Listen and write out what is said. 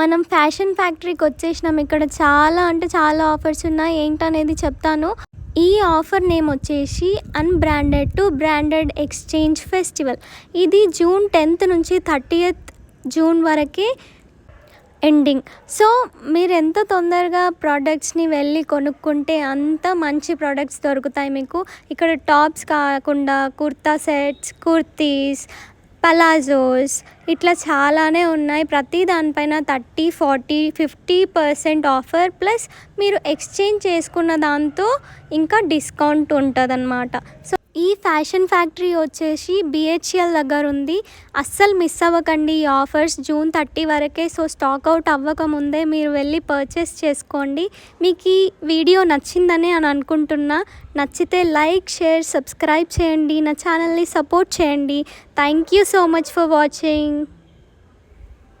మనం ఫ్యాషన్ ఫ్యాక్టరీకి వచ్చేసినాం. ఇక్కడ చాలా అంటే చాలా ఆఫర్స్ ఉన్నాయి. ఏంటనేది చెప్తాను. ఈ ఆఫర్ నేమ్ వచ్చేసి unbranded to branded exchange festival. ఇది జూన్ 10th నుంచి 30th జూన్ వరకే ఎండింగ్. సో మీరు ఎంత తొందరగా ప్రోడక్ట్స్ని వెళ్ళి కొనుక్కుంటే అంత మంచి ప్రోడక్ట్స్ దొరుకుతాయి మీకు. ఇక్కడ టాప్స్ కాకుండా కుర్తా సెట్స్, కుర్తీస్, పలాజోస్ ఇట్లా చాలానే ఉన్నాయి. ప్రతి దానిపైన 30, 40, 50% ఆఫర్, ప్లస్ మీరు ఎక్స్చేంజ్ చేసుకున్న దాంతో ఇంకా డిస్కౌంట్ ఉంటుందన్నమాట. సో ఈ ఫ్యాషన్ ఫ్యాక్టరీ వచ్చేసి బిహెచ్ఎల్ దగ్గర ఉంది. అస్సలు మిస్ అవ్వకండి ఈ ఆఫర్స్. జూన్ 30 వరకే. సో స్టాక్ అవుట్ అవ్వకముందే మీరు వెళ్ళి పర్చేస్ చేసుకోండి. మీకు ఈ వీడియో నచ్చిందని అని అనుకుంటున్నా. నచ్చితే లైక్, షేర్, సబ్స్క్రైబ్ చేయండి. నా ఛానల్ని సపోర్ట్ చేయండి. Thank you so much for watching.